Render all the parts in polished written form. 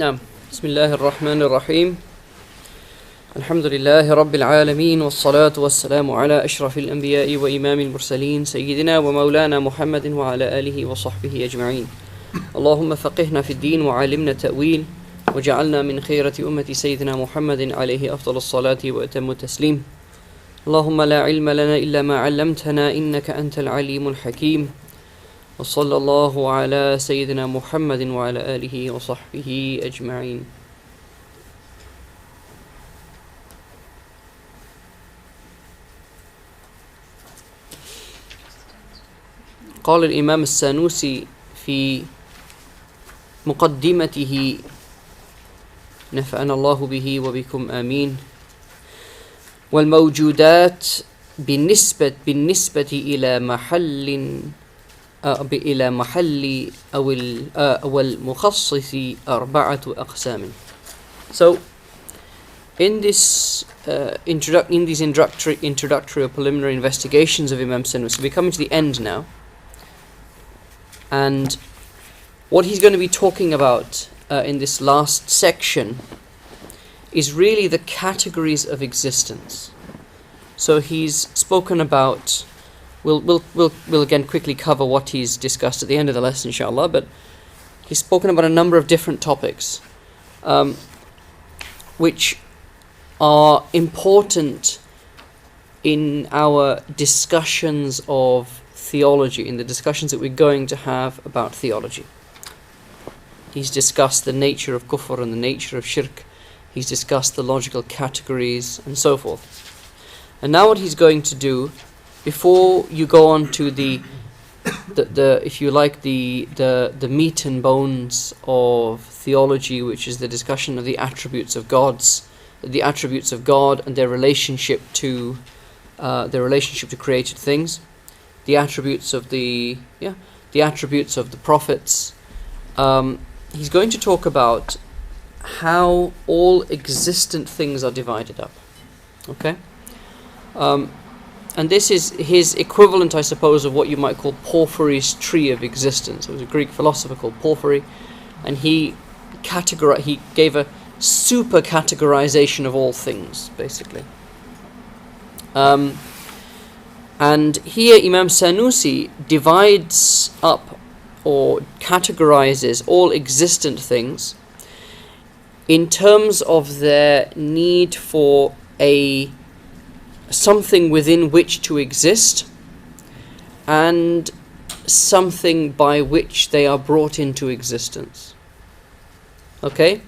نعم. بسم الله الرحمن الرحيم. الحمد لله رب العالمين والصلاة والسلام على أشرف الأنبياء وإمام المرسلين سيدنا ومولانا محمد وعلى آله وصحبه أجمعين. اللهم فقهنا في الدين وعلمنا التأويل وجعلنا من خيرة أمة سيدنا محمد عليه أفضل الصلاة وأتم التسليم. اللهم لا علم لنا إلا ما علمتنا إنك أنت العليم الحكيم. وصلى الله على سيدنا محمد وعلى آله وصحبه أجمعين. قال الإمام السانوسي في مقدمته نفعنا الله به وبكم آمين: والموجودات بالنسبة إلى محل أو المخصص أربعة أقسام. So in these introductory or preliminary investigations of Imam Sanusi, we're coming to the end now, and what he's going to be talking about in this last section is really the categories of existence. So he's spoken about, we'll again quickly cover what he's discussed at the end of the lesson, inshallah, but he's spoken about a number of different topics which are important in our discussions of theology, in the discussions that we're going to have about theology. He's discussed the nature of kufr and the nature of shirk. He's discussed the logical categories and so forth. And now what he's going to do, before you go on to the if you like, the meat and bones of theology, which is the discussion of the attributes of God and their relationship to created things, the attributes of the prophets. He's going to talk about how all existent things are divided up. Okay? And this is his equivalent, I suppose, of what you might call Porphyry's tree of existence. It was a Greek philosopher called Porphyry, and he gave a super categorization of all things, basically. And here Imam Sanusi divides up or categorizes all existent things in terms of their need for something within which to exist and something by which they are brought into existence. Okay?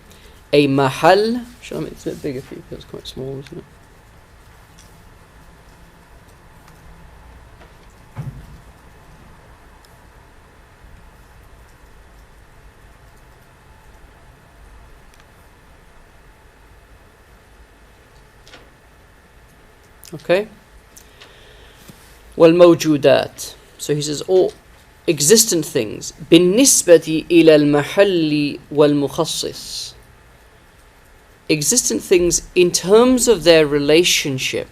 A mahal. Shall I make this a bit bigger for you? Because it's quite small, isn't it? Okay. والموجودات. So he says all existent things بالنسبة إلى المحل والمخصص. Existent things in terms of their relationship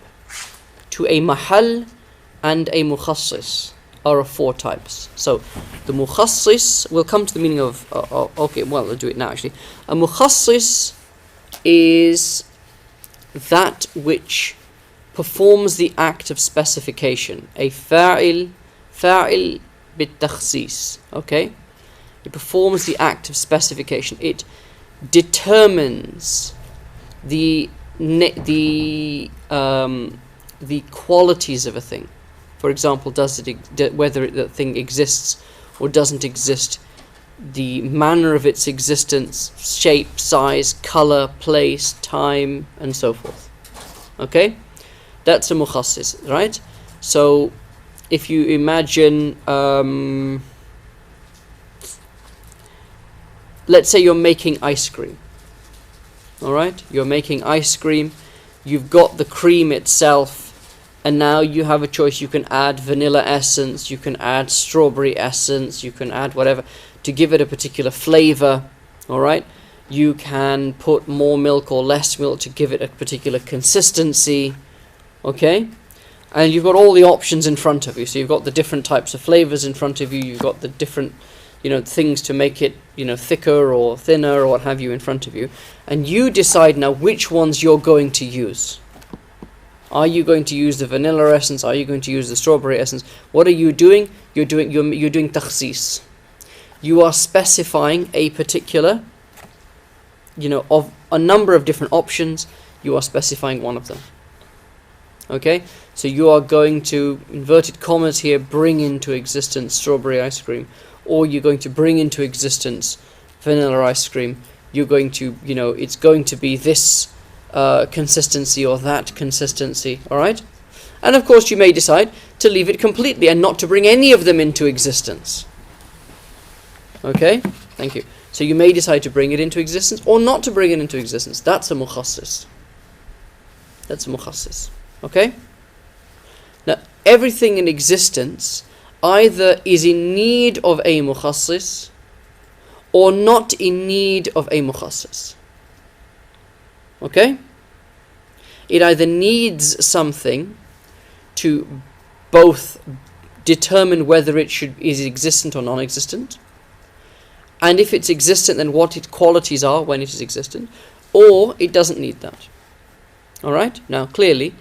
to a mahal and a mukhassis are of four types. So the mukhassis, we'll come to the meaning of okay, well, I'll do it now actually. A mukhassis is that which performs the act of specification. A fa'il bit-takhsis. Okay? It performs the act of specification. It determines the qualities of a thing. For example, whether that thing exists or doesn't exist, the manner of its existence, shape, size, color, place, time, and so forth. Okay? That's a mukhassis, right? So, if you imagine, let's say you're making ice cream. Alright? You're making ice cream, you've got the cream itself, and now you have a choice. You can add vanilla essence, you can add strawberry essence, you can add whatever to give it a particular flavor. Alright? You can put more milk or less milk to give it a particular consistency. Okay? And you've got all the options in front of you. So you've got the different types of flavors in front of you, you've got the different things to make it, thicker or thinner or what have you in front of you, and you decide now which ones you're going to use. Are you going to use the vanilla essence? Are you going to use the strawberry essence? What are you doing? You're doing takhsis. You are specifying a particular, of a number of different options. You are specifying one of them. Okay, so you are going to, inverted commas here, bring into existence strawberry ice cream, or you're going to bring into existence vanilla ice cream. You're going to, it's going to be this consistency or that consistency, alright? And of course you may decide to leave it completely and not to bring any of them into existence. Okay, thank you. So you may decide to bring it into existence or not to bring it into existence. That's a mukhassis. Okay? Now, everything in existence either is in need of a mukhassis or not in need of a mukhassis. Okay? It either needs something to both determine whether it is existent or non-existent, and if it's existent, then what its qualities are when it is existent, or it doesn't need that. Alright? Now, clearly,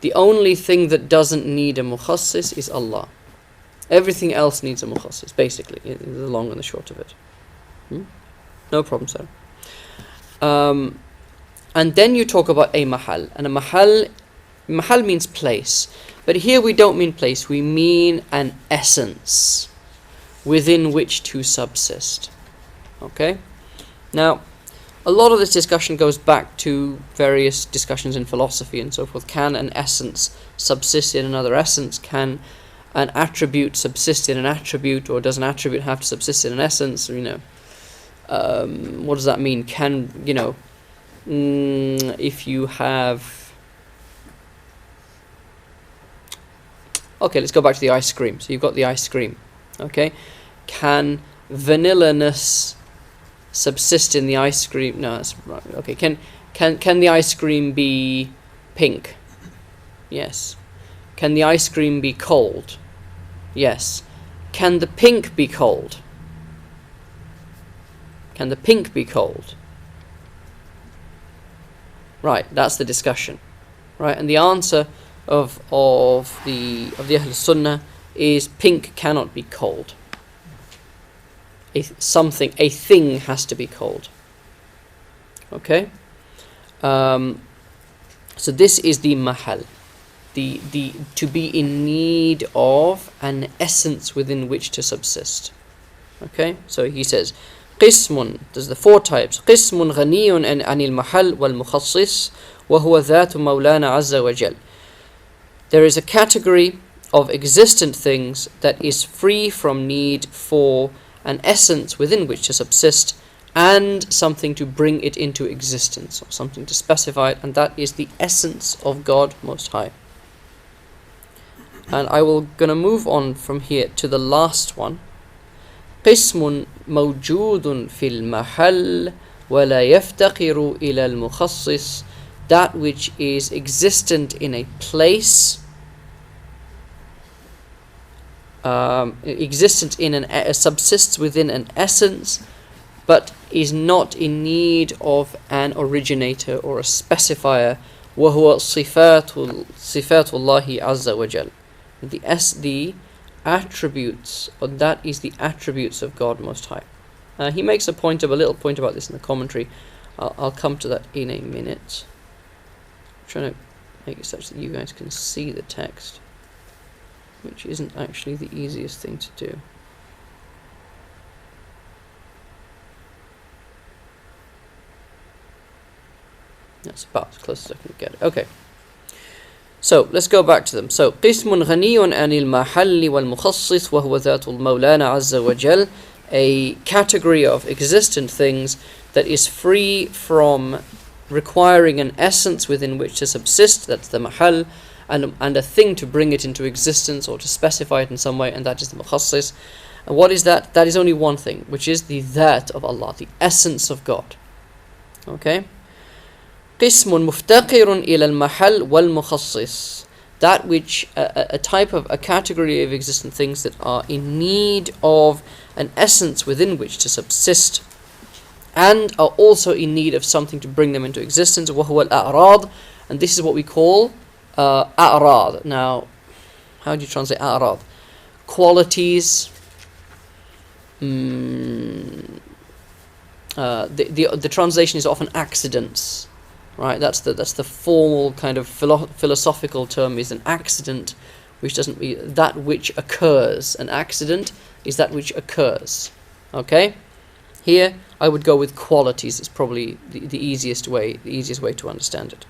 the only thing that doesn't need a mukhassis is Allah. Everything else needs a mukhassis, basically, is the long and the short of it. No problem, sir. And then you talk about a mahal. And a mahal means place. But here we don't mean place, we mean an essence within which to subsist. Okay? Now, a lot of this discussion goes back to various discussions in philosophy and so forth. Can an essence subsist in another essence? Can an attribute subsist in an attribute? Or does an attribute have to subsist in an essence? What does that mean? If you have... Okay, let's go back to the ice cream. So you've got the ice cream. Okay? Can vanilla-ness subsist in the ice cream? No, that's right. Okay, can the ice cream be pink? Yes. Can the ice cream be cold? Yes. Can the pink be cold? Can the pink be cold? Right, that's the discussion. Right, and the answer of the Ahl Sunnah is pink cannot be cold. A thing has to be cold. Okay? So this is the mahal. The to be in need of an essence within which to subsist. Okay? So he says, قسم, there's the four types. قسم غني عن المحل والمخصص وهو ذات مولانا عز وجل. There is a category of existent things that is free from need for an essence within which to subsist and something to bring it into existence, or something to specify it, and that is the essence of God Most High. And I will gonna move on from here to the last one. قسم موجود في المحل ولا يفتقر إلى المخصص. That which is existent in a place, subsists within an essence, but is not in need of an originator or a specifier. وهو صفات الله عز وجل. The attributes, or that is the attributes of God Most High. He makes a little point about this in the commentary. I'll come to that in a minute. I'm trying to make it such that you guys can see the text, which isn't actually the easiest thing to do. That's about as close as I can get it. Okay. So let's go back to them. So قسم غني عن المحل والمخصص وهو ذات المولانا عز وجل. A category of existent things that is free from requiring an essence within which to subsist, that's the mahal, and a thing to bring it into existence or to specify it in some way, and that is the mukhassis. And what is that? That is only one thing, which is the that of Allah, the essence of God. Okay? قسم مفتقر إلى المحل والمخصص. that which a type of a category of existent things that are in need of an essence within which to subsist, and are also in need of something to bring them into existence. وَهُوَ الْأَعْرَاض, and this is what we call أَعْرَاض. Now, how do you translate أَعْرَاض? Qualities. The translation is often accidents, right? That's the formal kind of philosophical term, is an accident, which doesn't mean that which occurs. An accident is that which occurs. Okay, here I would go with qualities. It's probably the easiest way to understand it.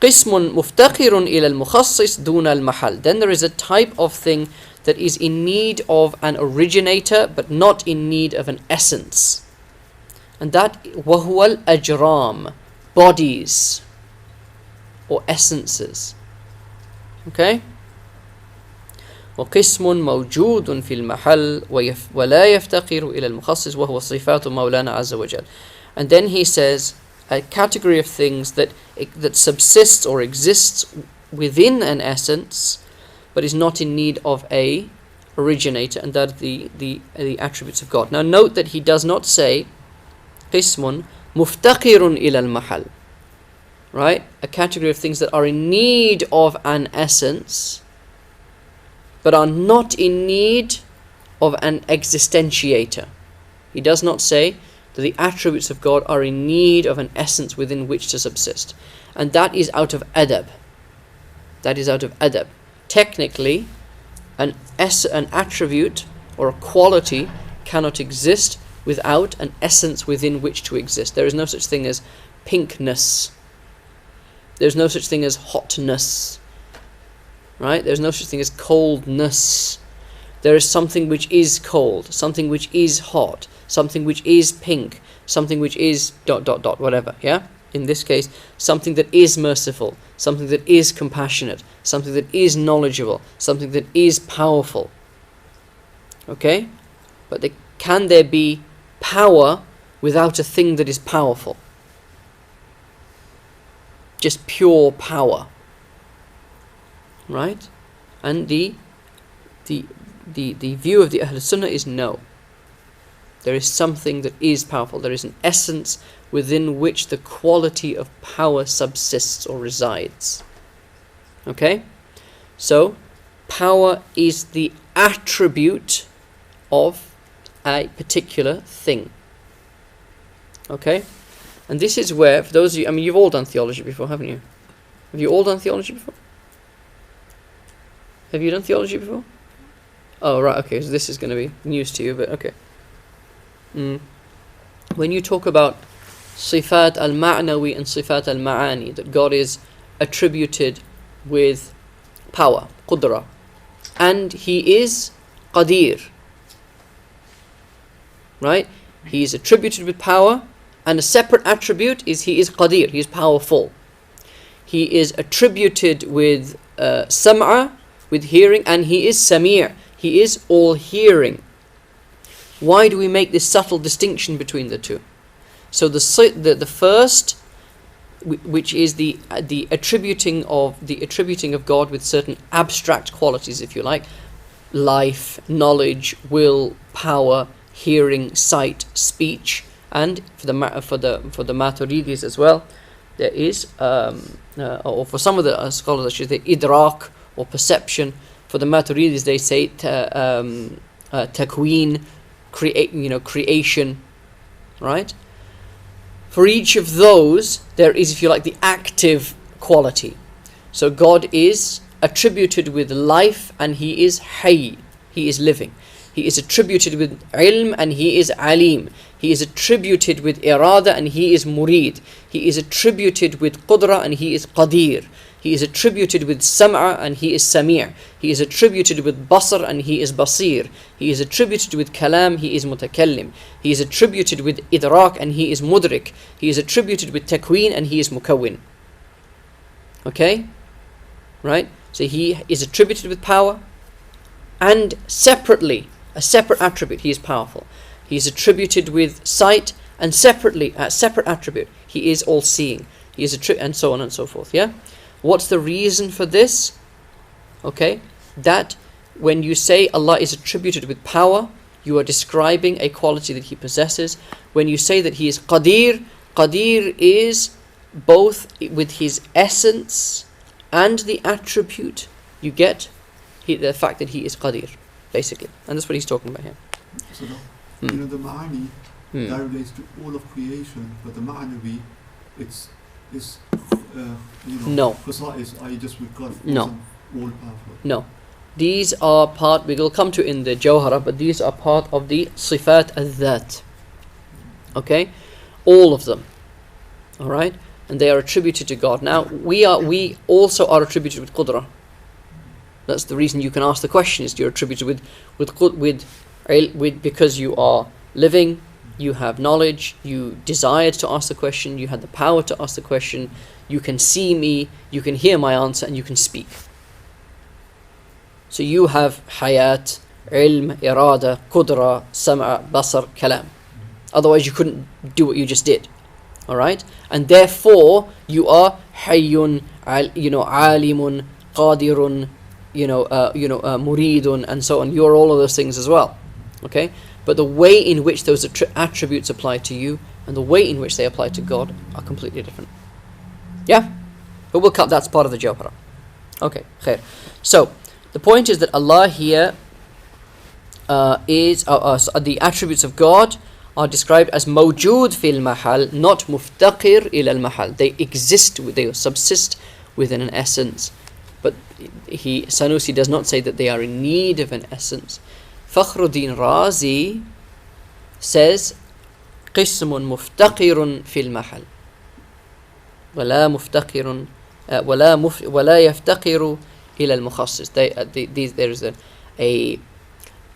قسم مفتقر إلى المخصص دون المحل. Then there is a type of thing that is in need of an originator but not in need of an essence, and that وهو الأجرام, bodies or essences. Okay. وقسم موجود في المحل ولا يفتقر إلى المخصص وهو صفات مولانا عز وجل. And then he says a category of things that subsists or exists within an essence but is not in need of a originator, and that the attributes of God. Now note that he does not say قسم مفتقر إلى المحل, right? A category of things that are in need of an essence but are not in need of an existentiator. He does not say that the attributes of God are in need of an essence within which to subsist. And that is out of adab. That is out of adab. Technically, an attribute or a quality cannot exist without an essence within which to exist. There is no such thing as pinkness. There's no such thing as hotness. Right? There's no such thing as coldness. There is something which is cold, something which is hot, something which is pink, something which is ... whatever, yeah? In this case, something that is merciful, something that is compassionate, something that is knowledgeable, something that is powerful. Okay? But can there be power without a thing that is powerful? Just pure power. Right? And the view of the Ahl Sunnah is no. There is something that is powerful. There is an essence within which the quality of power subsists or resides. Okay? So, power is the attribute of a particular thing. Okay? And this is where, for those of you, you've all done theology before, haven't you? Have you all done theology before? Have you done theology before? Oh, right, okay, so this is going to be news to you, but okay. When you talk about Sifat al-Ma'nawi and Sifat al-Ma'ani, that God is attributed with power, Qudra, and He is Qadir, right? He is attributed with power, and a separate attribute is He is Qadir, He is powerful. He is attributed with Sam'a, with hearing, and He is Samir, He is all hearing. Why do we make this subtle distinction between the two? So the first, which is the attributing of God with certain abstract qualities, if you like, life, knowledge, will, power, hearing, sight, speech, and for the Maturidis as well, there is, or for some of the scholars, I should say, idrak, or perception. For the Maturidis, they say takween, creation, right? For each of those, there is, if you like, the active quality. So God is attributed with life, and He is hayy, He is living. He is attributed with ilm, and He is alim. He is attributed with irada, and He is murid. He is attributed with qudra, and He is qadir. He is attributed with sam'a, and He is sami'. He is attributed with basar, and He is basir. He is attributed with kalam, He is mutakallim. He is attributed with idrak, and He is mudrik. He is attributed with takween, and He is mukawwin. Okay? Right? So He is attributed with power, and separately, a separate attribute, He is powerful. He is attributed with sight, and separately, a separate attribute, He is all-seeing. He is and so on and so forth, yeah? What's the reason for this? Okay, that when you say Allah is attributed with power, you are describing a quality that He possesses. When you say that He is Qadir, Qadir is both with His essence and the attribute. You get the fact that He is Qadir, basically. And that's what he's talking about here. So the, the ma'ani, that relates to all of creation, but the ma'anawi, it's no. Khasa'is, I just with God, no. All powerful. No. These are part, we will come to in the Jawhara, but these are part of the Sifat al-Dhat. Okay? All of them. Alright? And they are attributed to God. Now, we also are attributed with Qudra. That's the reason you can ask the question, is you're attributed with because you are living, you have knowledge, you desired to ask the question, you had the power to ask the question, you can see me, you can hear my answer, and you can speak. So you have hayat, ilm, irada, qudra, sam'a, basar, kalam. Otherwise you couldn't do what you just did. Alright? And therefore you are hayyun, alimun, qadirun, muridun, and so on. You are all of those things as well. Okay? But the way in which those attributes apply to you and the way in which they apply to God are completely different. Yeah? But we'll cut, that's part of the Jawhara. Okay, khair. So, the point is that Allah here is the attributes of God are described as mawjood fil mahal, not muftaqir ila al mahal. They exist, they subsist within an essence. But Sanusi does not say that they are in need of an essence. Fakhruddin Razi says قسم مفتقر في المحل ولا مفتقر ولا يفتقر إلى المخصص. There is a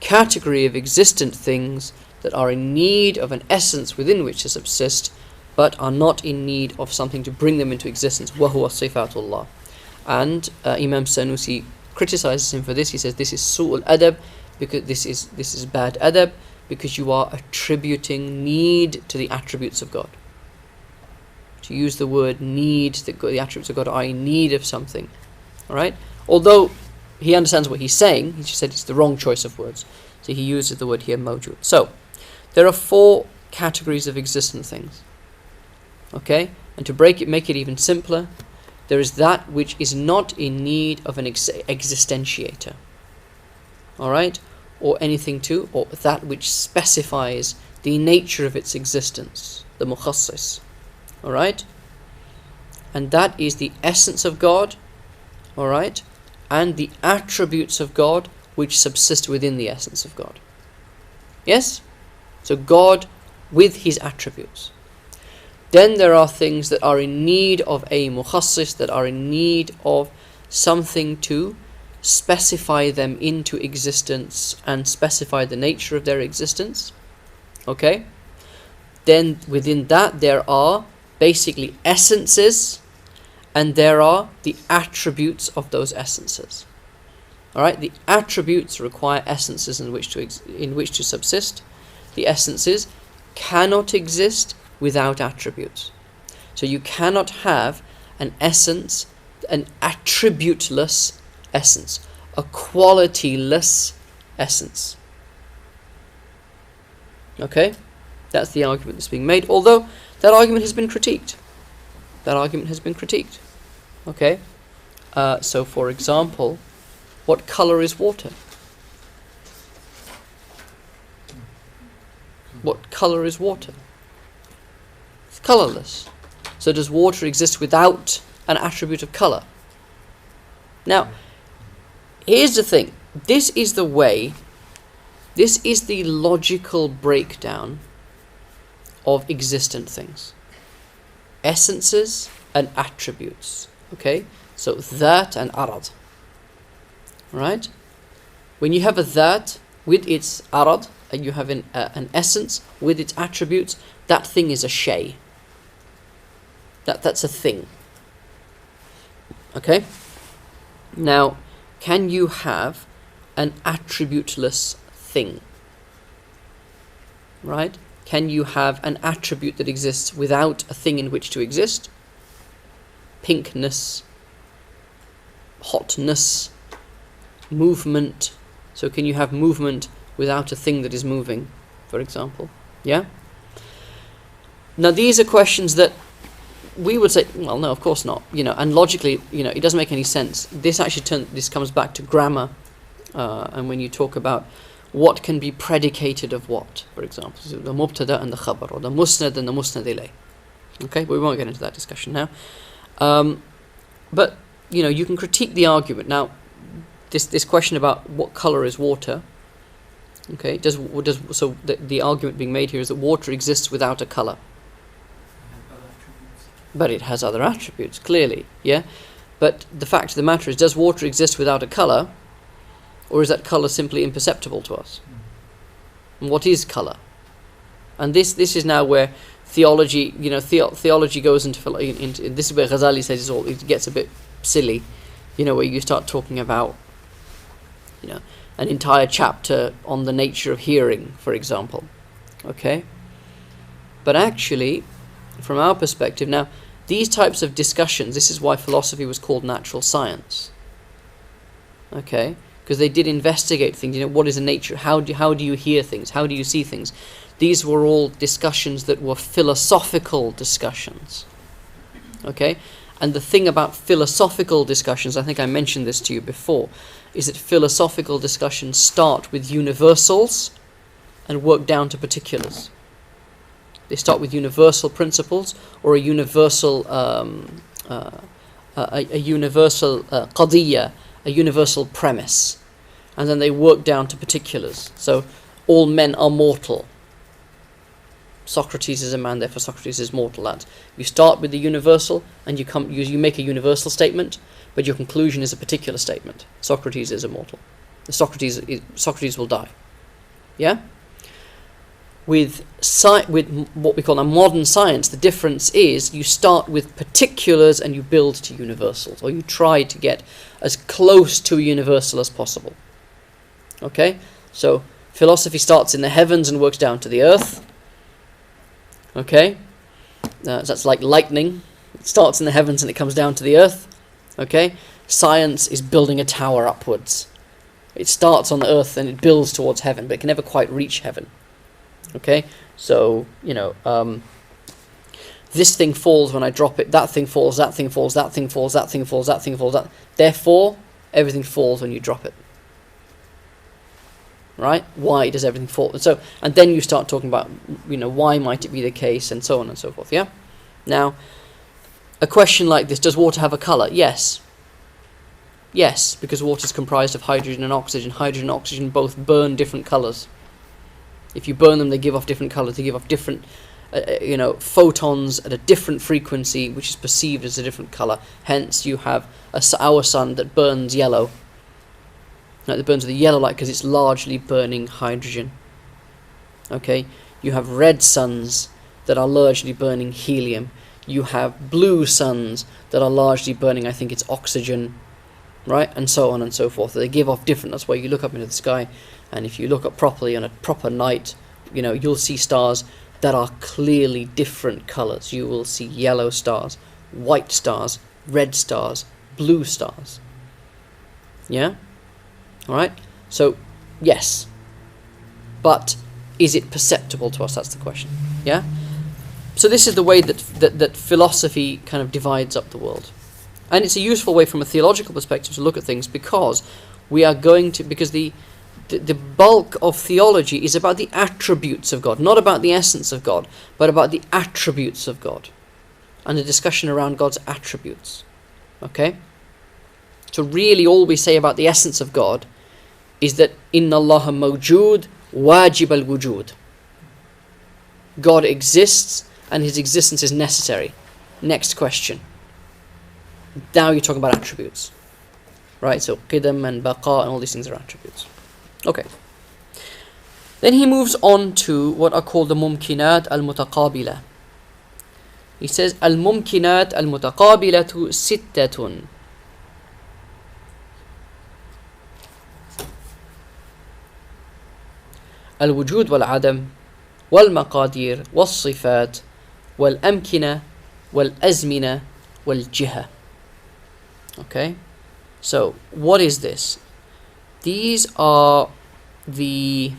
category of existent things that are in need of an essence within which to subsist, but are not in need of something to bring them into existence. وهو صفات الله. And Imam Sanusi criticizes him for this. He says this is su'ul adab, because this is bad adab, because you are attributing need to the attributes of God. To use the word need, the attributes of God are in need of something. Alright? Although he understands what he's saying, he just said it's the wrong choice of words. So he uses the word here, mawjud. So, there are 4 categories of existent things. Okay? And to make it even simpler, there is that which is not in need of an existentiator. Alright? Or anything to, or that which specifies the nature of its existence. The mukhassis. Alright? And that is the essence of God. Alright? And the attributes of God which subsist within the essence of God. Yes? So God with His attributes. Then there are things that are in need of a mukhassis, that are in need of something to specify them into existence and specify the nature of their existence. Okay? Then within that there are basically essences, and there are the attributes of those essences. Alright? The attributes require essences in which to subsist. The essences cannot exist without attributes. So you cannot have an essence, an attributeless essence, a qualityless essence. Okay? That's the argument that's being made, although that argument has been critiqued. Okay? So for example, what colour is water? What colour is water? It's colourless. So does water exist without an attribute of colour? Now, here's the thing. This is the logical breakdown of existent things. Essences and attributes. Okay? So that and arad. Right? When you have a that with its arad, and you have an essence with its attributes, that thing is a shay. That's a thing. Okay? Now, can you have an attributeless thing? Right? Can you have an attribute that exists without a thing in which to exist? Pinkness, hotness, movement. So can you have movement without a thing that is moving, for example? Yeah? Now these are questions that we would say, well, no, of course not. And logically, it doesn't make any sense. This actually this comes back to grammar, and when you talk about what can be predicated of what, for example, so the mubtada and the khabar, or the musnad and the musnad ilayh. Okay, but we won't get into that discussion now. But you can critique the argument. Now, this question about what color is water. Okay, so the argument being made here is that water exists without a color. But it has other attributes, clearly, yeah? But the fact of the matter is, does water exist without a colour? Or is that colour simply imperceptible to us? And what is colour? And this is now where theology, theology goes into this is where Ghazali says it gets a bit silly, where you start talking about, an entire chapter on the nature of hearing, for example. Okay? But actually, from our perspective, now, these types of discussions, this is why philosophy was called natural science. Okay? Because they did investigate things. What is the nature? How do you hear things? How do you see things? These were all discussions that were philosophical discussions. Okay? And the thing about philosophical discussions, I think I mentioned this to you before, is that philosophical discussions start with universals and work down to particulars. They start with universal principles or a universal qadiyya, a universal premise, and then they work down to particulars. So all men are mortal. Socrates is a man, therefore Socrates is mortal. Lads, you start with the universal and you make a universal statement, but your conclusion is a particular statement. Socrates is immortal. Socrates will die. Yeah. With what we call a modern science, the difference is you start with particulars and you build to universals, or you try to get as close to a universal as possible. Okay? So philosophy starts in the heavens and works down to the earth. Okay? That's like lightning. It starts in the heavens and it comes down to the earth. Okay? Science is building a tower upwards. It starts on the earth and it builds towards heaven, but it can never quite reach heaven. Okay, so this thing falls when I drop it. That thing falls. That thing falls. That thing falls. That thing falls. That thing falls. Therefore, everything falls when you drop it. Right? Why does everything fall? And then you start talking about, why might it be the case, and so on and so forth. Yeah. Now, a question like this: does water have a color? Yes. Yes, because water is comprised of hydrogen and oxygen. Hydrogen and oxygen both burn different colors. If you burn them, they give off different colors. They give off different, photons at a different frequency, which is perceived as a different color. Hence, you have our sun that burns yellow. It burns with a yellow light because it's largely burning hydrogen. Okay, you have red suns that are largely burning helium. You have blue suns that are largely burning, I think it's oxygen, right, and so on and so forth. They give off different. That's why you look up into the sky. And if you look up properly on a proper night, you'll see stars that are clearly different colours. You will see yellow stars, white stars, red stars, blue stars. Yeah? Alright? So, yes. But is it perceptible to us? That's the question. Yeah? So this is the way that philosophy kind of divides up the world. And it's a useful way from a theological perspective to look at things, because the bulk of theology is about the attributes of God, not about the essence of God, but about the attributes of God, and a discussion around God's attributes. Okay? So really all we say about the essence of God is that Inna Allaha mawjood wajib al-wujud. God exists and his existence is necessary. Next question. Now you're talking about attributes. Right? So qidam and baqa and all these things are attributes. Okay. Then he moves on to what are called the mumkinat al-mutaqabila. He says al-mumkinat al-mutaqabilatu sittatun. الوجود والعدم والمقادير والصفات والأمكنة والأزمنة والجهة. Okay, So, what is this? These are the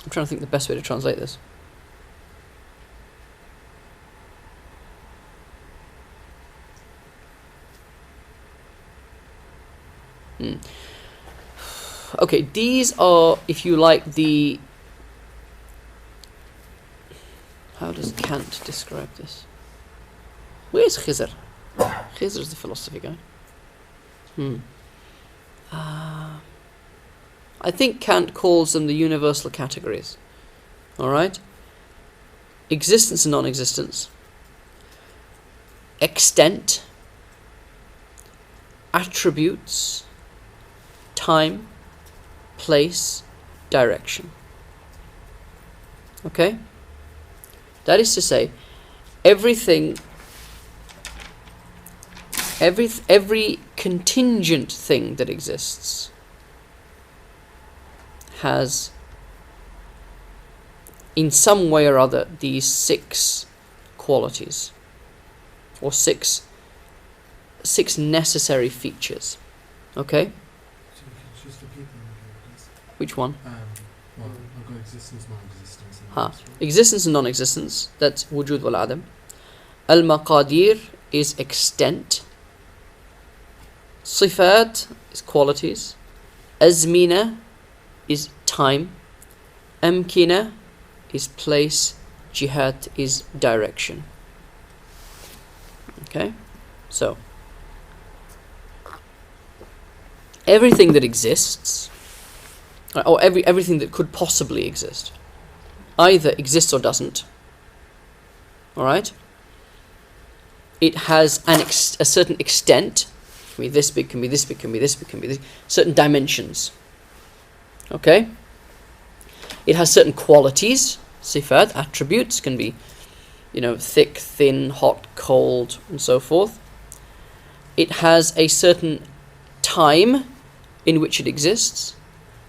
I'm trying to think the best way to translate this. Okay, these are, if you like, how does Kant describe this? Where's Khizr? Khizr is the philosophy guy. I think Kant calls them the universal categories. Alright? Existence and non-existence. Extent. Attributes. Time. Place. Direction. Okay? That is to say, everything, every contingent thing that exists has, in some way or other, these 6 qualities, or six necessary features. Okay? So you could just repeat them again, please. Which one? Well, I've got existence, non-existence. Existence and non-existence, that's wujud wal adam. Al-maqadir is extent. Sifat is qualities. Azmina is time. Amkina is place. Jihad is direction. Okay? So, everything that exists, or everything that could possibly exist, either exists or doesn't. Alright? It has a certain extent. Can be this big, can be this big, can be this big, can be this. Certain dimensions. Okay? It has certain qualities. Sifat, attributes, can be, thick, thin, hot, cold, and so forth. It has a certain time in which it exists.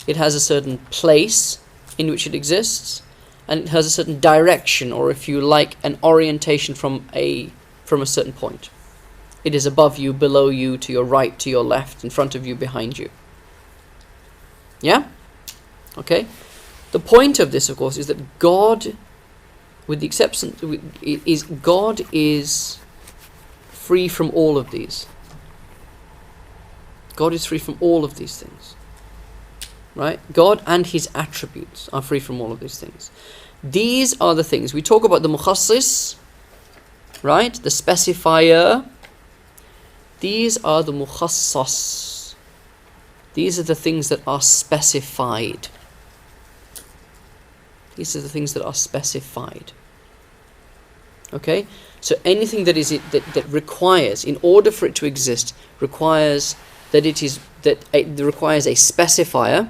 It has a certain place in which it exists. And it has a certain direction, or if you like, an orientation from a certain point. It is above you, below you, to your right, to your left, in front of you, behind you. Yeah? Okay? The point of this, of course, is that God, with the exception, God is free from all of these. God is free from all of these things. Right? God and His attributes are free from all of these things. These are the things. We talk about the mukhassis, right? The specifier. These are the mukhassas. These are the things that are specified. These are the things that are specified. Okay? So anything that that requires, in order for it to exist, requires that it requires a specifier.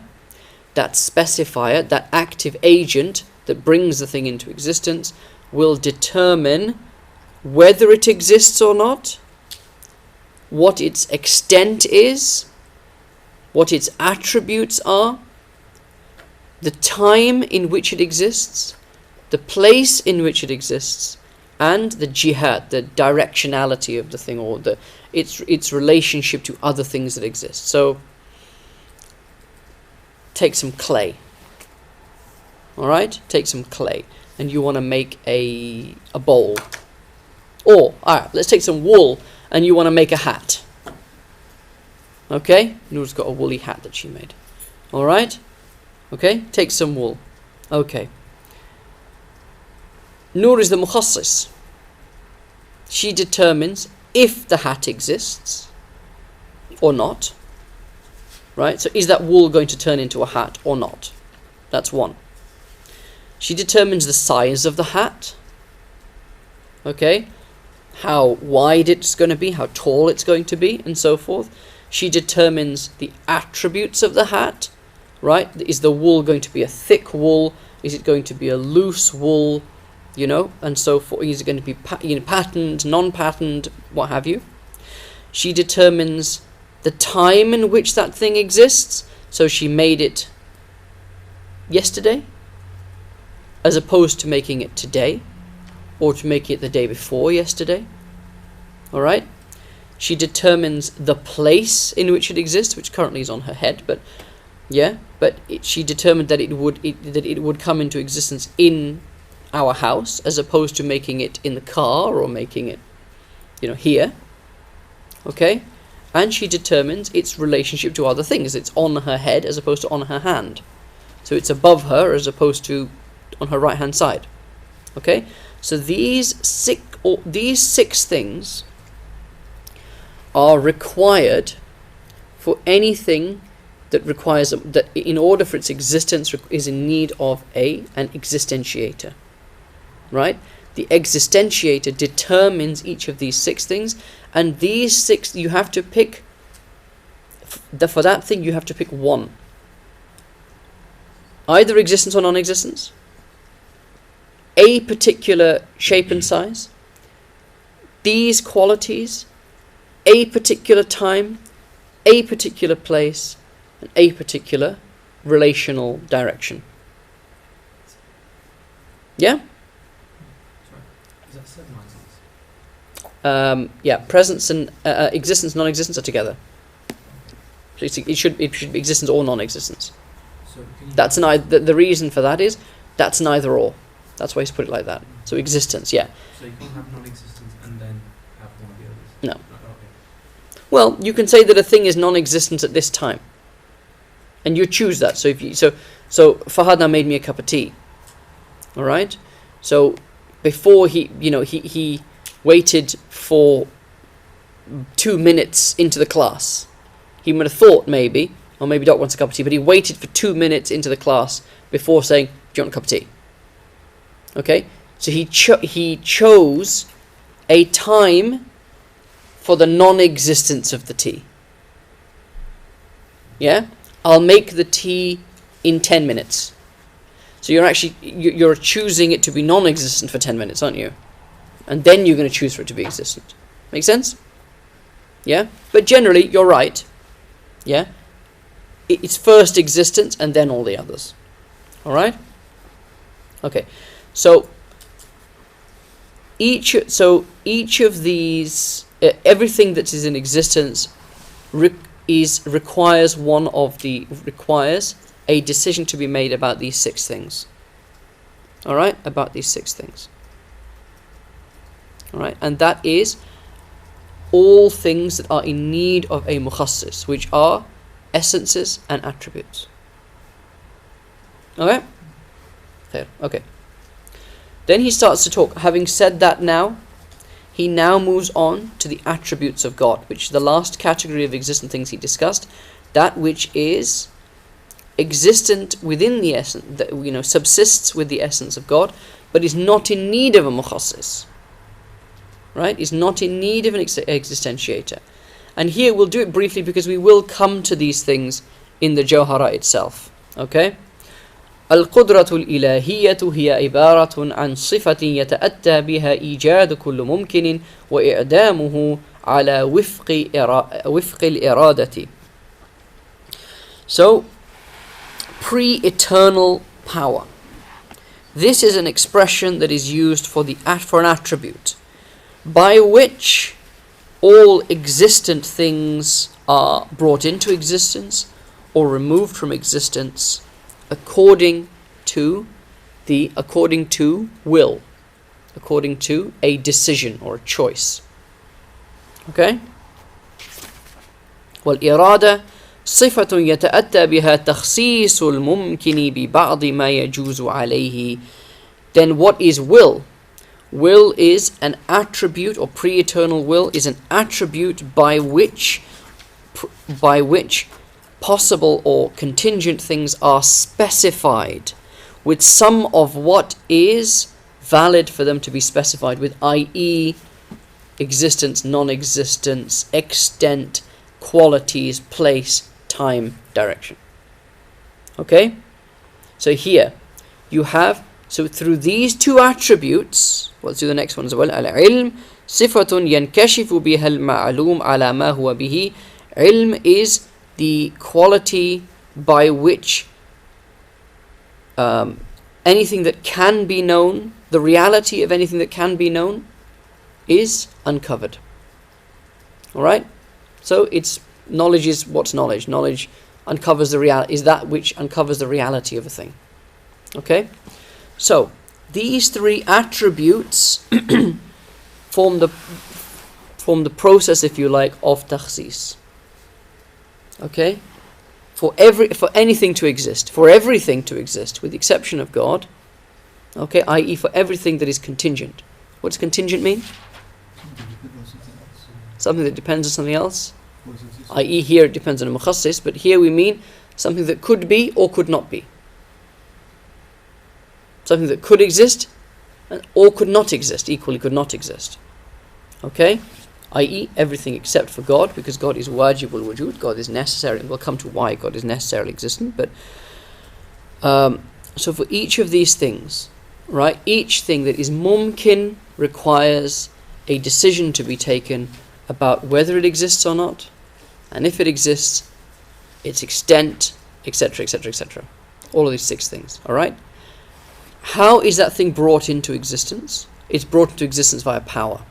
That specifier, that active agent that brings the thing into existence, will determine whether it exists or not, what its extent is, what its attributes are, the time in which it exists, the place in which it exists, and the jihad, the directionality of the thing, or its relationship to other things that exist. So, take some clay. Alright? Take some clay. And you want to make a bowl. Or, alright, let's take some wool and you want to make a hat. Okay? Noor's got a woolly hat that she made. Alright? Okay? Take some wool. Okay. Noor is the mukhassis. She determines if the hat exists or not. Right? So is that wool going to turn into a hat or not? That's one. She determines the size of the hat. Okay? How wide it's going to be, how tall it's going to be, and so forth. She determines the attributes of the hat. Right? Is the wool going to be a thick wool? Is it going to be a loose wool? And so forth. Is it going to be patterned, non-patterned, what have you? She determines the time in which that thing exists. So she made it yesterday, as opposed to making it today. or to make it the day before yesterday. All right. She determines the place in which it exists, which currently is on her head, but yeah, but she determined that it would come into existence in our house, as opposed to making it in the car or making it, here. Okay, and she determines its relationship to other things. It's on her head as opposed to on her hand, so it's above her as opposed to on her right hand side. Okay, so these six things are required for anything that requires that in order for its existence is in need of an existentiator, right? The existentiator determines each of these six things, and these six you have to pick. For that thing you have to pick one, either existence or non-existence, a particular shape and size, these qualities, a particular time, a particular place, and a particular relational direction. Yeah? Sorry. Is that 7 items? Yeah, presence and existence, non-existence are together. So it should be existence or non-existence. So That's the reason for that is that's neither or. That's why he's put it like that. So existence, yeah. So you can't have non-existence and then have one of the others? No. Okay. Well, you can say that a thing is non-existent at this time, and you choose that. So so Fahad now made me a cup of tea. All right. So before he waited for 2 minutes into the class. He would have thought maybe, or maybe Doc wants a cup of tea, but he waited for 2 minutes into the class before saying, "Do you want a cup of tea?" Okay. So he chose a time for the non-existence of the tea. Yeah? I'll make the tea in 10 minutes. So you're choosing it to be non-existent for 10 minutes, aren't you? And then you're going to choose for it to be existent. Make sense? Yeah? But generally, you're right. Yeah? It's first existence and then all the others. Alright? Okay. So each of these, everything that is in existence requires a decision to be made about these six things. Alright? About these six things. Alright? And that is all things that are in need of a mukhassis, which are essences and attributes. Okay? Okay. Then he starts to talk. Having said that now, he now moves on to the attributes of God, which is the last category of existent things he discussed, that which is existent within the essence, that, subsists with the essence of God, but is not in need of a mukhassis. Right? Is not in need of an existentiator. And here we'll do it briefly because we will come to these things in the Jawhara itself. Okay? القدرة الإلهية هي عبارة عن صفة يتأتى بها إيجاد كل ممكن وإعدامه على وفق الإرادة. So, pre-eternal power. This is an expression that is used for an attribute, by which all existent things are brought into existence or removed from existence according to will, according to a decision or a choice. Okay? والإرادة صفة يتأتى بها تخصيص الممكن ببعض ما يجوز عليه. Then what is will? Will is an attribute, or pre-eternal will is an attribute by which possible or contingent things are specified with some of what is valid for them to be specified with, i.e. existence, non-existence, extent, qualities, place, time, direction. Okay? So here you have, so through these two attributes, let's do the next one as well. Al-ilm صفة ينكشف بها المعلوم على ما هو به. Ilm is the quality by which anything that can be known, the reality of anything that can be known, is uncovered. Alright? So knowledge is what's knowledge. Knowledge uncovers the reality, is that which uncovers the reality of a thing. Okay? So, these three attributes form the process, if you like, of takhsis. Okay? For anything to exist, for everything to exist, with the exception of God, okay, i.e. for everything that is contingent. What does contingent mean? Something that depends on something else. I.e. here it depends on a mukhassis, but here we mean something that could be or could not be. Something that could exist or could not exist, equally could not exist. Okay? I.e. everything except for God, because God is wajib al-wujud, God is necessary, and we'll come to why God is necessarily existent. But so for each of these things, right, each thing that is mumkin requires a decision to be taken about whether it exists or not, and if it exists, its extent, etc., etc., etc. All of these 6 things, alright? How is that thing brought into existence? It's brought into existence via power.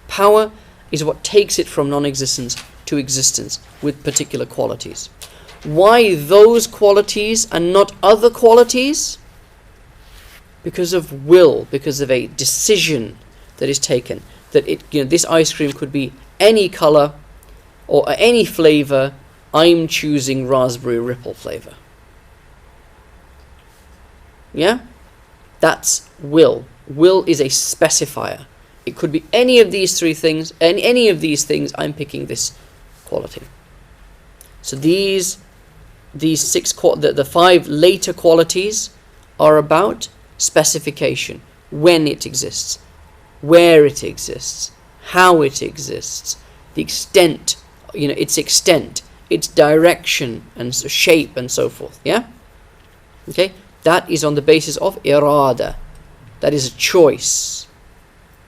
Power is what takes it from non-existence to existence with particular qualities. Why those qualities and not other qualities? Because of will, because of a decision that is taken. That this ice cream could be any color or any flavor. I'm choosing raspberry ripple flavor. Yeah? That's will. Will is a specifier. It could be any of these 3 things, and any of these things, I'm picking this quality. So these 6, the 5 later qualities are about specification. When it exists, where it exists, how it exists, the extent, its direction and shape and so forth. Yeah? Okay? That is on the basis of irada. That is a choice.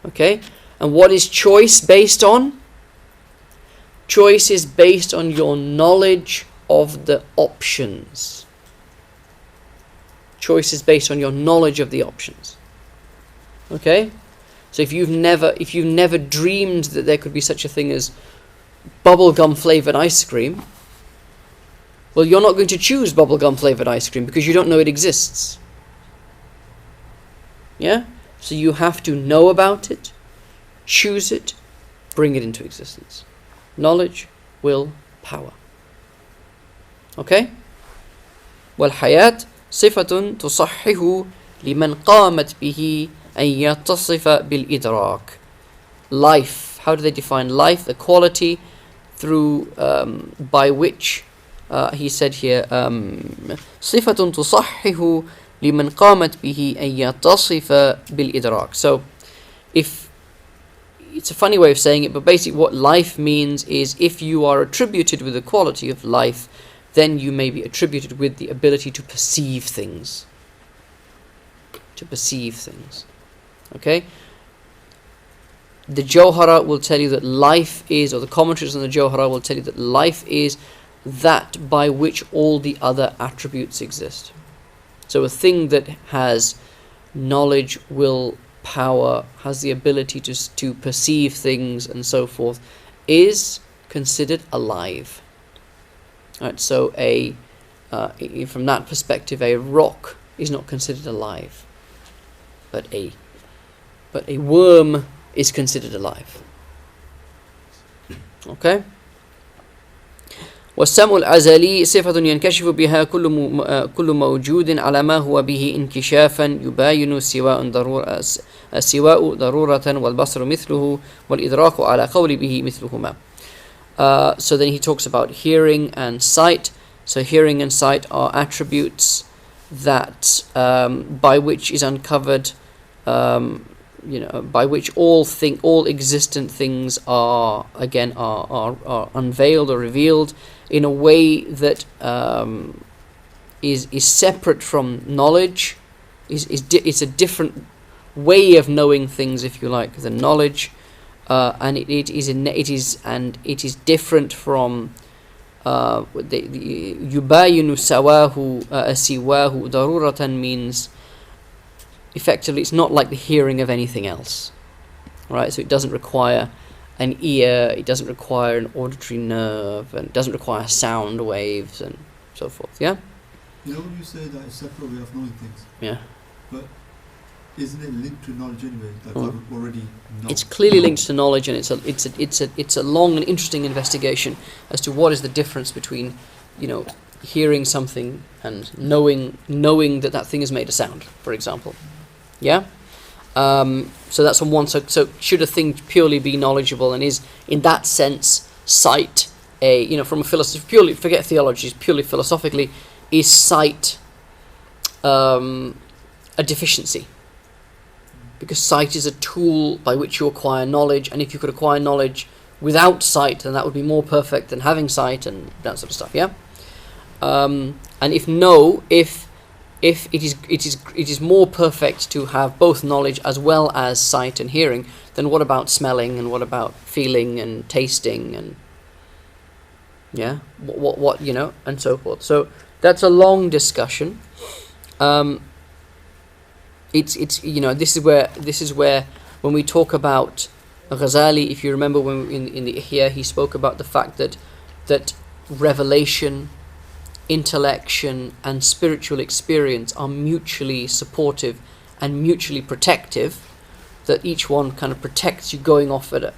Okay? And what is choice based on? Choice is based on your knowledge of the options. Choice is based on your knowledge of the options. Okay? So if you've never dreamed that there could be such a thing as bubblegum flavored ice cream, well, you're not going to choose bubblegum flavored ice cream because you don't know it exists. Yeah? So you have to know about it, choose it, bring it into existence. Knowledge, will, power. Okay? والحياة صفة تصحح لمن قامت به أن يتصف بالإدراك. Life. How do they define life? The quality through by which he said here صفة تصحح لمن قامت به أن يتصف بالإدراك. So if it's a funny way of saying it, but basically what life means is if you are attributed with the quality of life, then you may be attributed with the ability to perceive things. To perceive things. Okay? The Jawhara will tell you that life is, or the commentaries on the Jawhara will tell you that life is that by which all the other attributes exist. So a thing that has knowledge, will, power, has the ability to perceive things and so forth, is considered alive. Right, so from that perspective, a rock is not considered alive, but a worm is considered alive. Okay. والسمع الأزلي صفة ينكشف بها كل موجود على ما هو به انكشافا يباين السواء ضرورة والبصر مثله والإدراك على قول به مثلهما. So then he talks about hearing and sight. So hearing and sight are attributes that by which is uncovered, by which all existent things are unveiled or revealed in a way that is separate from knowledge. It's a different way of knowing things, if you like, than knowledge. And it is different from يباين سواه siwahu daruratan means effectively it's not like the hearing of anything else, right? So it doesn't require an ear, it doesn't require an auditory nerve, and it doesn't require sound waves and so forth. Yeah. You know when you say that it's a separate way of knowing things, Yeah. but isn't it linked to knowledge anyway? That God already knows. It's clearly linked to knowledge, and it's a long and interesting investigation as to what is the difference between, hearing something and knowing that thing has made a sound, for example. Yeah. So that's on one. So should a thing purely be knowledgeable, and is in that sense sight from a philosophy, purely forget theology, purely philosophically, is sight a deficiency? Because sight is a tool by which you acquire knowledge, and if you could acquire knowledge without sight, then that would be more perfect than having sight and that sort of stuff. Yeah. And if it is more perfect to have both knowledge as well as sight and hearing, then what about smelling, and what about feeling and tasting, and what and so forth. So that's a long discussion. This is where when we talk about Ghazali, if you remember when in the Ihya, he spoke about the fact that revelation, intellection, and spiritual experience are mutually supportive and mutually protective. That each one kind of protects you going off at a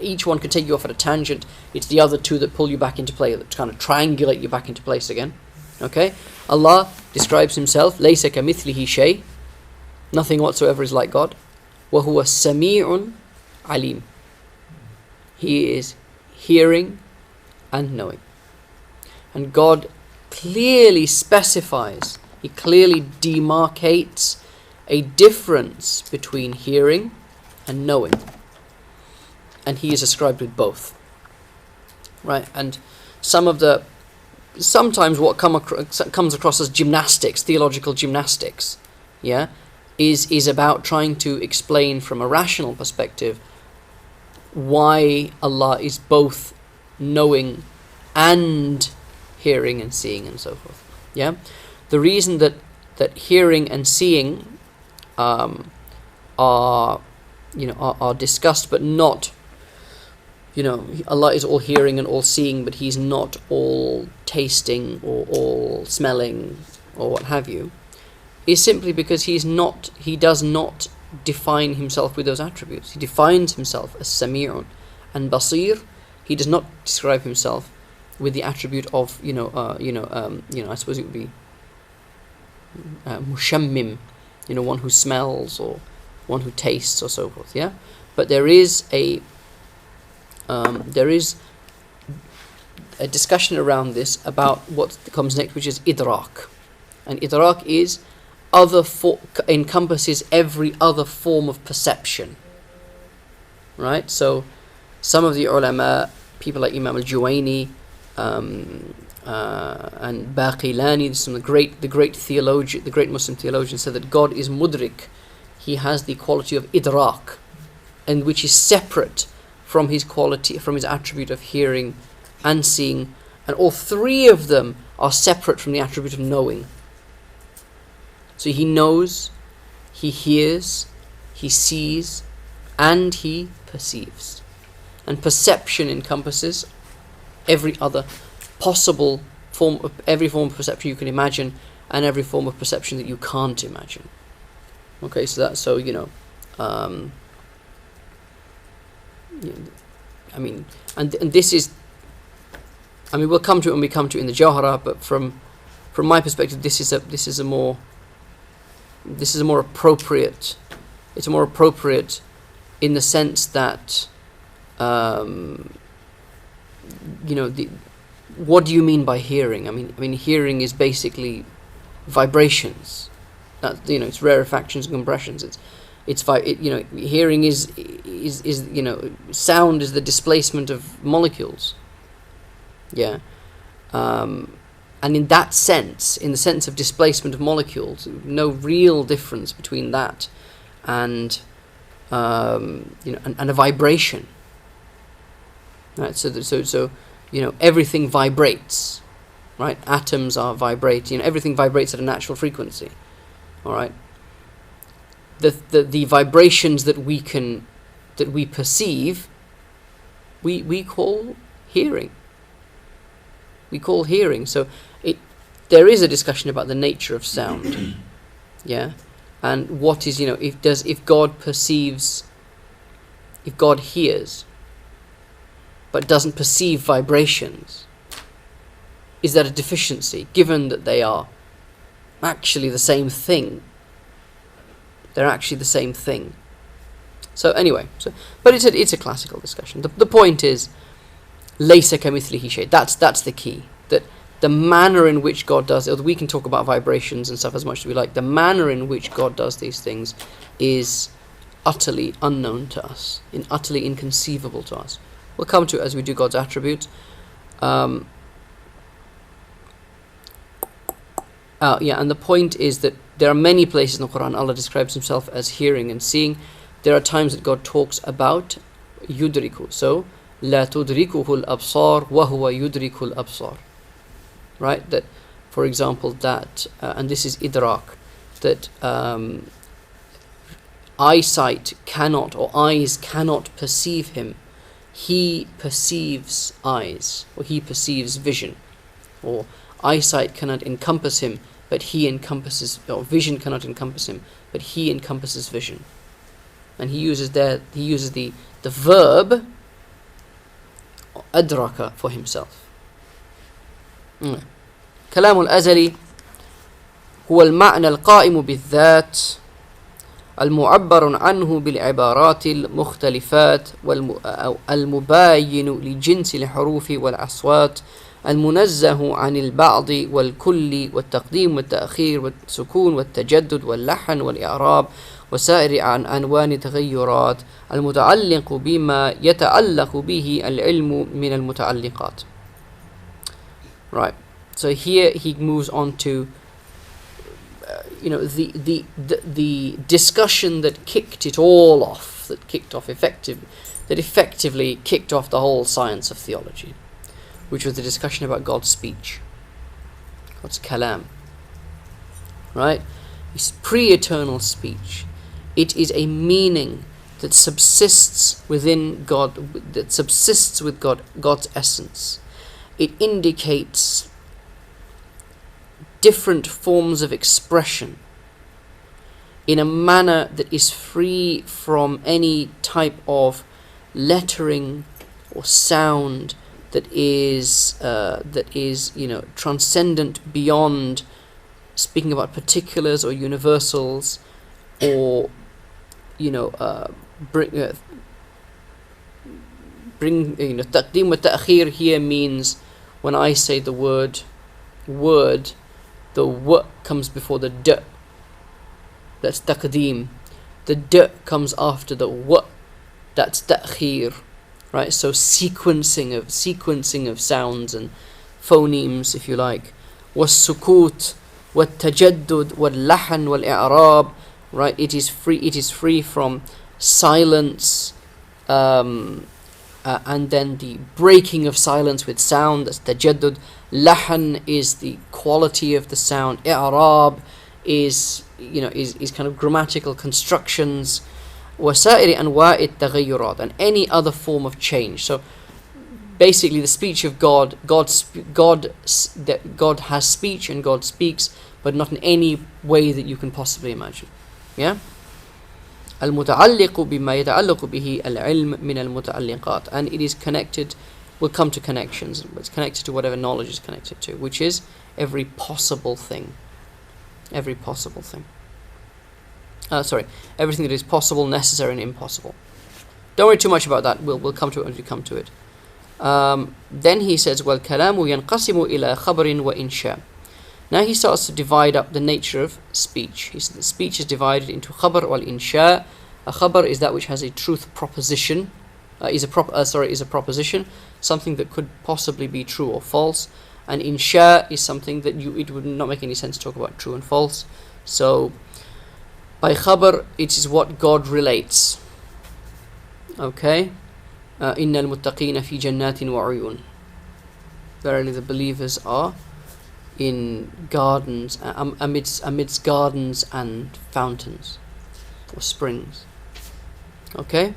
each one could take you off at a tangent. It's the other two that pull you back into play, that kind of triangulate you back into place again. Okay, Allah describes Himself, "Laysa kamithlihi shay," nothing whatsoever is like God. "Wa huwa sami'un alim," He is hearing and knowing. And God clearly specifies, He clearly demarcates a difference between hearing and knowing, and He is ascribed with both. Right, and sometimes what comes across as gymnastics, theological gymnastics, is about trying to explain from a rational perspective why Allah is both knowing and hearing and seeing and so forth. Yeah, the reason that hearing and seeing are discussed, but not. Allah is all hearing and all seeing, but He's not all tasting or all smelling or what have you, is simply because He does not define Himself with those attributes. He defines Himself as Sami'un and Basir. He does not describe Himself with the attribute of I suppose it would be Mushammim, one who smells or one who tastes or so forth. Yeah, but there is a discussion around this about what comes next, which is idrak, and idrak is encompasses every other form of perception. Right, so some of the ulama, people like Imam al-Juwayni and Baqilani, some of the great Muslim theologians, said that God is mudrik. He has the quality of idrak, and which is separate from His quality, from His attribute of hearing and seeing, and all three of them are separate from the attribute of knowing. So He knows, He hears, He sees, and He perceives. And perception encompasses every other possible every form of perception you can imagine, and every form of perception that you can't imagine. Okay, so that's and this is, we'll come to it when we come to it in the Jawhara, but from my perspective, this is a more appropriate. It's more appropriate in the sense that, what do you mean by hearing? I mean, hearing is basically vibrations. That it's rarefactions and compressions. Hearing is sound is the displacement of molecules. Yeah, and in that sense, in the sense of displacement of molecules, no real difference between that and and a vibration. Right. So everything vibrates. Right. Atoms are vibrate. Everything vibrates at a natural frequency. All right. The vibrations that we perceive, we call hearing. We call hearing. So there is a discussion about the nature of sound, yeah, and what is, if God perceives, if God hears, but doesn't perceive vibrations, is that a deficiency? Given that they are actually the same thing, they're actually the same thing. So anyway, but it's a classical discussion. The point is, laysa kamithlihi shay. That's the key. That the manner in which God does it, we can talk about vibrations and stuff as much as we like, the manner in which God does these things is utterly unknown to us, utterly inconceivable to us. We'll come to it as we do God's attributes. And the point is that there are many places in the Quran Allah describes himself as hearing and seeing. There are times that God talks about yudriku. So, لا تدركه الأبصار وهو يدرك الأبصار. Right? That, for example, that, and this is idrak, that eyesight cannot, or eyes cannot perceive him. He perceives eyes, or he perceives vision. Or eyesight cannot encompass him, but he encompasses, or vision cannot encompass him, but he encompasses vision. And he uses the verb adraka for himself. كلام الأزلي هو المعنى القائم بالذات المعبر عنه بالعبارات المختلفات المباين لجنس الحروف والأصوات المنزه عن البعض والكل والتقديم والتأخير والسكون والتجدد واللحن والإعراب وسائر عن أنواع التغيرات المتعلق بما يتعلق به العلم من المتعلقات. Right. So here he moves on to the discussion that kicked it all off, that effectively kicked off the whole science of theology, which was the discussion about God's speech, God's kalam. Right? It's pre-eternal speech. It is a meaning that subsists within God, that subsists with God's essence. It indicates different forms of expression in a manner that is free from any type of lettering or sound that is transcendent beyond speaking about particulars or universals, or bring taqdeem wa ta'khir here means when I say the word, the w comes before the d. That's taqdeem. The d comes after the w. That's ta'khir. Right? So sequencing of sounds and phonemes, if you like. Was-sukut, wat-tajaddud, wal-lahan, wal-i'rab. Right? It is free from silence, and then the breaking of silence with sound, that's tajaddud. Lahan is the quality of the sound. I'rab is kind of grammatical constructions. Wasairi anwa'i at-taghayyurat, and any other form of change. So basically the speech of God has speech and God speaks, but not in any way that you can possibly imagine. Yeah? المتعلق بما يتعلق به العلم من المتعلقات, and it is connected, we'll come to connections, but it's connected to whatever knowledge is connected to, which is every possible thing. Everything that is possible, necessary and impossible. Don't worry too much about that, we'll come to it when we come to it. Then he says, وَالْكَلَامُ يَنْقَسِمُ إِلَى خَبَرٍ وَإِنْشَاءٍ. Now he starts to divide up the nature of speech. He said that speech is divided into khabar wal insha. A khabar is that which has a truth proposition, is a proposition, something that could possibly be true or false. And insha is something that it would not make any sense to talk about true and false. So by khabar, it is what God relates. Okay? Innal muttaqina fi jannatin wa uyun. Verily the believers are in gardens, amidst gardens and fountains or springs. Okay,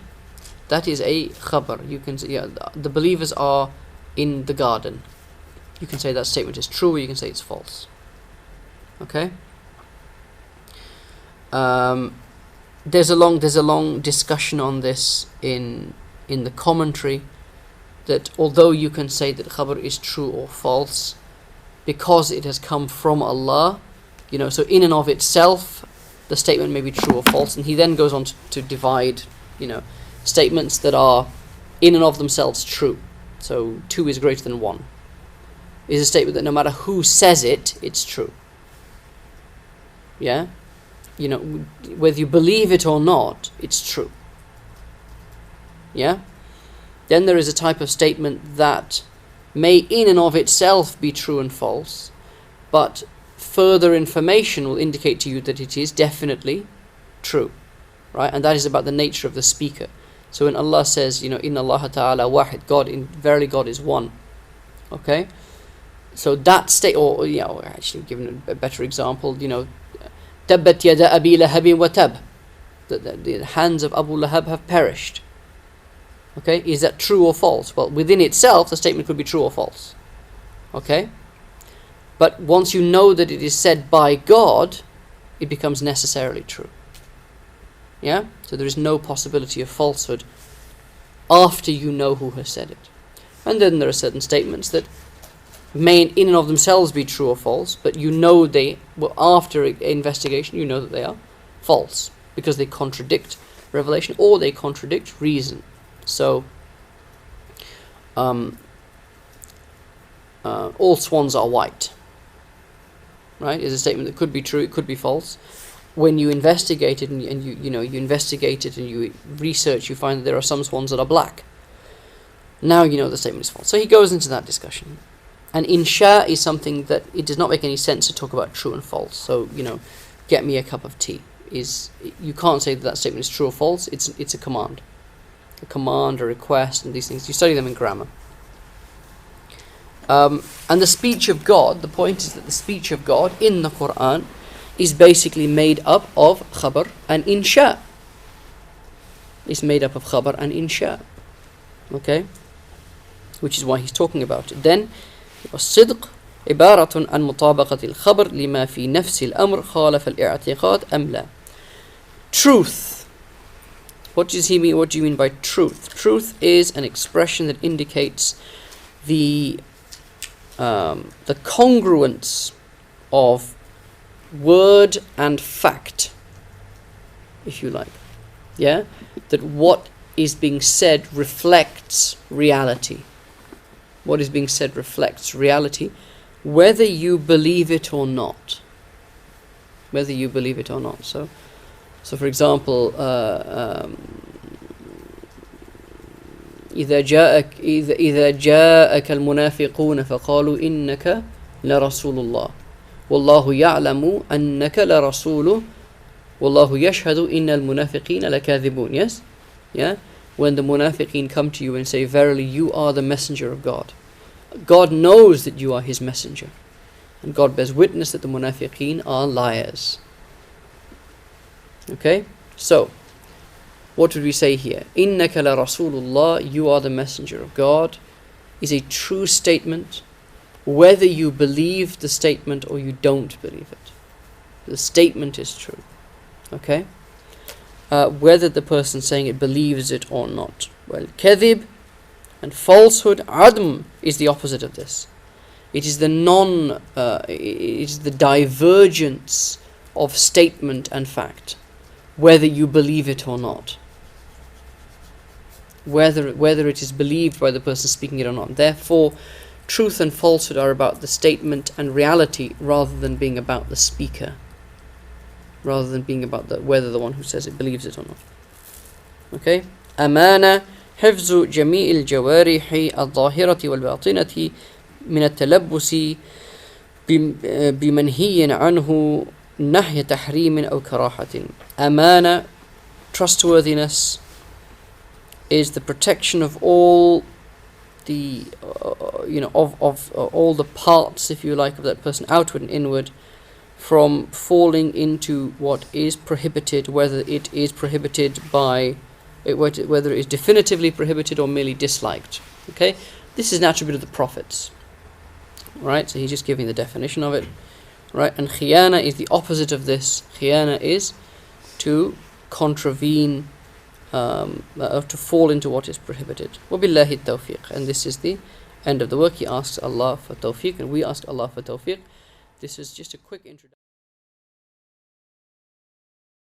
that is a khabar. You can say, yeah, the believers are in the garden. You can say that statement is true, or you can say it's false. Okay. There's a long discussion on this in the commentary, that although you can say that khabar is true or false, because it has come from Allah, so in and of itself, the statement may be true or false. And he then goes on to divide, statements that are in and of themselves true. So 2 is greater than 1. Is a statement that no matter who says it, it's true. Yeah? Whether you believe it or not, it's true. Yeah? Then there is a type of statement that may in and of itself be true and false, but further information will indicate to you that it is definitely true. Right? And that is about the nature of the speaker. So when Allah says, Inna Allah ta'ala wahid, verily God is one. Okay? So that actually given a better example, Tabbat yada Abi Lahabin wa tab. The hands of Abu Lahab have perished. Okay? Is that true or false? Well, within itself, the statement could be true or false. Okay? But once you know that it is said by God, it becomes necessarily true. Yeah? So there is no possibility of falsehood after you know who has said it. And then there are certain statements that may in and of themselves be true or false, but after investigation, you know that they are false, because they contradict revelation or they contradict reason. So, all swans are white. Right? Is a statement that could be true, it could be false. When you investigate it and you investigate it and you research, you find that there are some swans that are black. Now you know the statement is false. So he goes into that discussion. And insha is something that it does not make any sense to talk about true and false. So, get me a cup of tea. You can't say that statement is true or false. It's a command. A command, a request, and these things. You study them in grammar. And the speech of God, the point is that the speech of God in the Quran is basically made up of khabar and insha. It's made up of khabar and insha. Okay? Which is why he's talking about it. Then, الصدق عبارة عن مطابقة الخبر لما في نفس الأمر خالف الاعتقاد أم لا. Truth. What does he mean? What do you mean by truth? Truth is an expression that indicates the congruence of word and fact, if you like. Yeah? That what is being said reflects reality. What is being said reflects reality, whether you believe it or not. Whether you believe it or not. So for example, إذا جاءك المنافقون فقالوا إنك لرسول الله والله يعلم أنك لرسوله والله يشهد إن المنافقين لكاذبون. Yes? Yeah? When the munafiqeen come to you and say, verily you are the messenger of God. God knows that you are his messenger. And God bears witness that the munafiqeen are liars. Okay? So, what would we say here? إِنَّكَ لَرَسُولُ اللَّهِ, you are the messenger of God, is a true statement, whether you believe the statement or you don't believe it. The statement is true. Okay? Whether the person saying it believes it or not. Well, kadhib and falsehood, adm, is the opposite of this. It is the divergence of statement and fact, whether you believe it or not. Whether it is believed by the person speaking it or not. Therefore, truth and falsehood are about the statement and reality rather than being about the speaker. Rather than being about whether the one who says it believes it or not. Okay? Amana حفظ جميع الجوارح الظاهرة والباطنة من التلبس بمنهي عنه نهي تحريم أو كراهة. Amana, trustworthiness, is the protection of all the of all the parts, if you like, of that person, outward and inward, from falling into what is prohibited, whether it is prohibited by whether it is definitively prohibited or merely disliked. Okay, this is an attribute of the prophets, right? So he's just giving the definition of it, right? And khiyana is the opposite of this. Khiyana is to contravene, to fall into what is prohibited. وَبِاللَّهِ التَّوْفِيقِ. And this is the end of the work. He asks Allah for tawfiq, and we ask Allah for tawfiq. This is just a quick introduction.